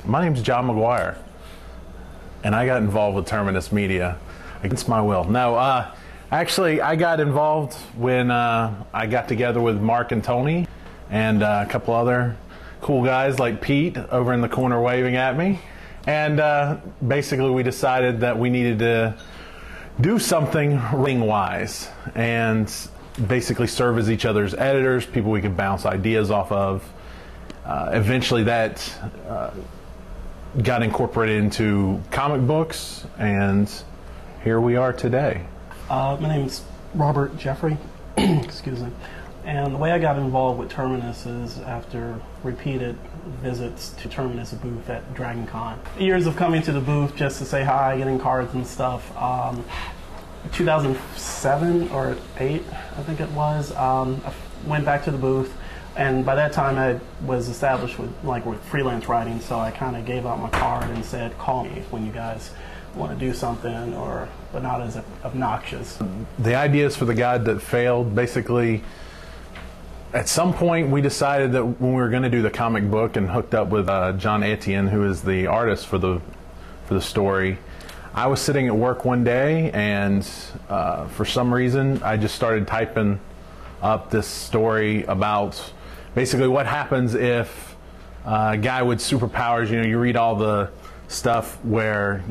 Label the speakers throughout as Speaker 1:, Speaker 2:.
Speaker 1: My name's John McGuire, and I got involved with Terminus Media against my will. No, actually, I got involved when I got together with Mark and Tony and a couple other cool guys like Pete over in the corner waving at me. And basically, we decided that we needed to do something ring-wise and basically serve as each other's editors, people we could bounce ideas off of. Eventually, that got incorporated into comic books, and here we are today.
Speaker 2: My name's Robert Jeffrey, excuse me, and the way I got involved with Terminus is after repeated visits to Terminus booth at Dragon Con. Years of coming to the booth just to say hi, getting cards and stuff. 2007 or 8, I think it was, I went back to the booth. And by that time, I was established with freelance writing, so I kind of gave out my card and said, "Call me when you guys want to do something," but not as obnoxious.
Speaker 1: The ideas for The God That Failed, basically, at some point we decided that when we were going to do the comic book and hooked up with John Etienne, who is the artist for the story. I was sitting at work one day, and for some reason, I just started typing up this story about basically what happens if a guy with superpowers, you read all the stuff where,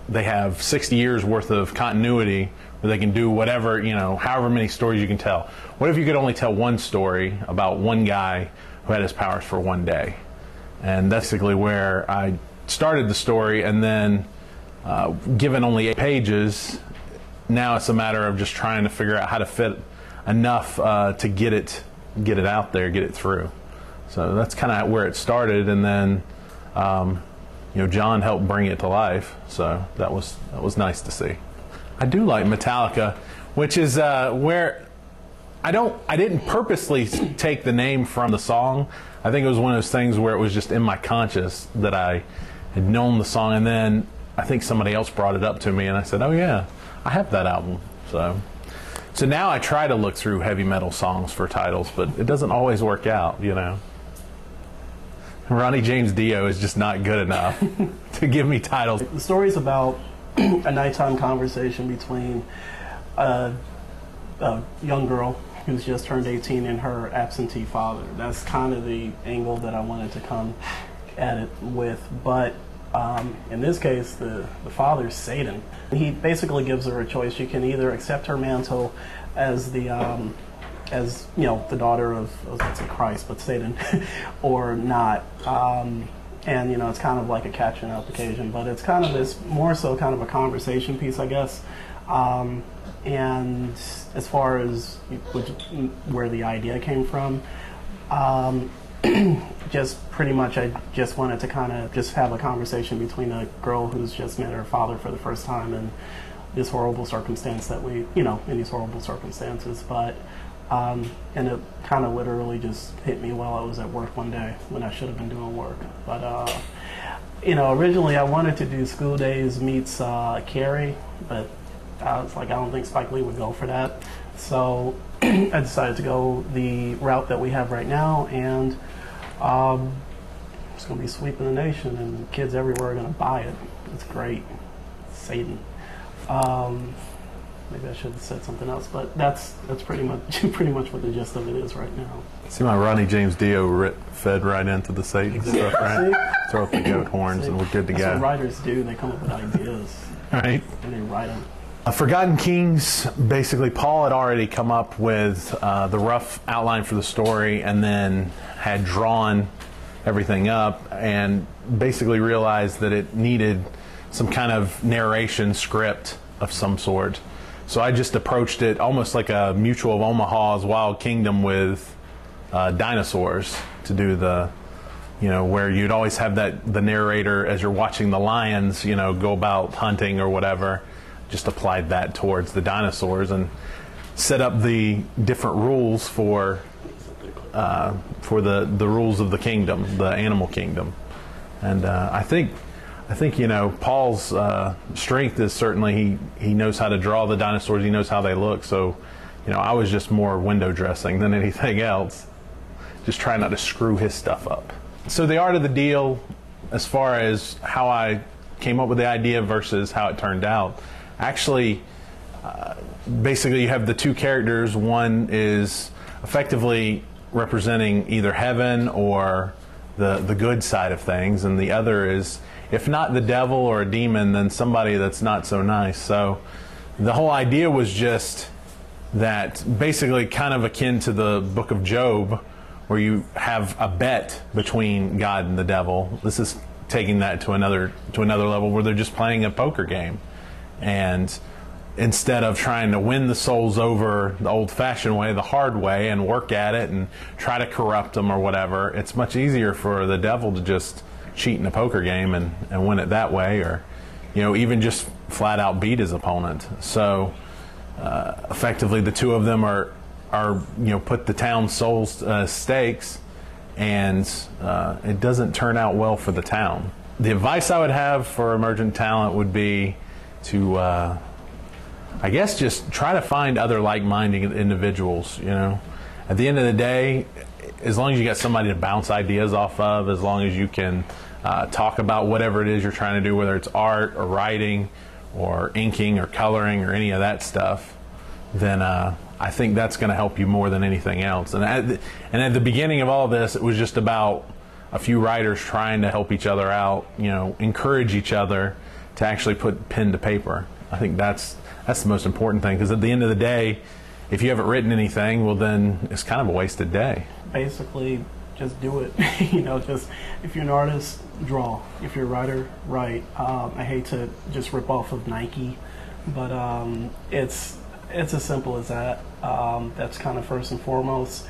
Speaker 1: they have 60 years worth of continuity where they can do whatever, however many stories you can tell. What if you could only tell one story about one guy who had his powers for one day? And that's basically where I started the story, and then given only 8 pages, now it's a matter of just trying to figure out how to fit enough to get it out there, get it through. So that's kind of where it started, and then John helped bring it to life. So that was nice to see. I do like Metallica, which is where I didn't purposely take the name from the song. I think it was one of those things where it was just in my conscious that I had known the song, and then I think somebody else brought it up to me, and I said, "Oh yeah, I have that album." So now I try to look through heavy metal songs for titles, but it doesn't always work out, Ronnie James Dio is just not good enough to give me titles.
Speaker 2: The story's about a nighttime conversation between a young girl who's just turned 18 and her absentee father. That's kind of the angle that I wanted to come at it with, but in this case, the father's Satan. He basically gives her a choice. You can either accept her mantle as the daughter of let's say Christ, but Satan, or not. And it's kind of like a catching up occasion, but it's kind of this more so kind of a conversation piece, I guess. And as far as where the idea came from. Just pretty much I just wanted to kind of just have a conversation between a girl who's just met her father for the first time and this horrible circumstance that in these horrible circumstances. But and it kind of literally just hit me while I was at work one day when I should have been doing work. But originally I wanted to do School Days meets Carrie, but I was like, I don't think Spike Lee would go for that. So I decided to go the route that we have right now, and it's going to be sweeping the nation, and kids everywhere are going to buy it. It's great. Satan. Maybe I should have said something else, but that's pretty much what the gist of it is right now.
Speaker 1: See my Ronnie James Dio fed right into the Satan stuff, right? Throw up the goat horns, and we're good to go.
Speaker 2: That's what writers do. They come up with ideas,
Speaker 1: right?
Speaker 2: And they write them.
Speaker 1: Forgotten Kings, basically Paul had already come up with the rough outline for the story and then had drawn everything up and basically realized that it needed some kind of narration script of some sort. So I just approached it almost like a Mutual of Omaha's Wild Kingdom with dinosaurs to do the, where you'd always have the narrator as you're watching the lions, go about hunting or whatever. Just applied that towards the dinosaurs and set up the different rules for the rules of the kingdom, the animal kingdom. And I think Paul's strength is certainly he knows how to draw the dinosaurs. He knows how they look. So I was just more window dressing than anything else. Just trying not to screw his stuff up. So the art of the deal as far as how I came up with the idea versus how it turned out. Actually, basically you have the two characters. One is effectively representing either heaven or the good side of things, and the other is, if not the devil or a demon, then somebody that's not so nice. So the whole idea was just that, basically kind of akin to the book of Job, where you have a bet between God and the devil. This is taking that to another level, where they're just playing a poker game, and instead of trying to win the souls over the old-fashioned way, the hard way, and work at it and try to corrupt them or whatever, it's much easier for the devil to just cheat in a poker game and win it that way, or even just flat out beat his opponent. So effectively the two of them are put the town's souls stakes, and it doesn't turn out well for the town. The advice I would have for emergent talent would be to I guess just try to find other like-minded individuals. At the end of the day, as long as you got somebody to bounce ideas off of, as long as you can talk about whatever it is you're trying to do, whether it's art or writing or inking or coloring or any of that stuff, then I think that's going to help you more than anything else. And at the beginning of all this, it was just about a few writers trying to help each other out, encourage each other to actually put pen to paper. I think that's the most important thing, because at the end of the day, if you haven't written anything, well, then it's kind of a wasted day.
Speaker 2: Basically, just do it. Just if you're an artist, draw. If you're a writer, write. I hate to just rip off of Nike, but it's as simple as that. That's kind of first and foremost.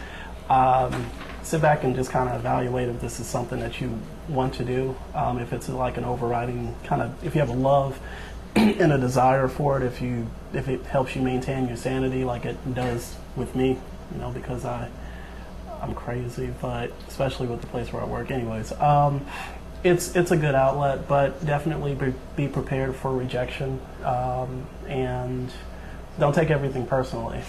Speaker 2: Sit back and just kind of evaluate if this is something that you want to do. If it's like an overriding kind of, if you have a love and a desire for it, if it helps you maintain your sanity like it does with me, because I'm crazy, but especially with the place where I work anyways. It's a good outlet, but definitely be prepared for rejection, and don't take everything personally.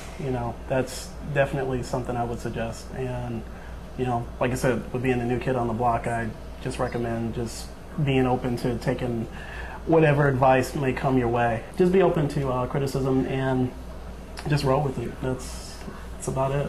Speaker 2: That's definitely something I would suggest. And like I said, with being the new kid on the block, I just recommend just being open to taking whatever advice may come your way. Just be open to criticism and just roll with it. That's about it.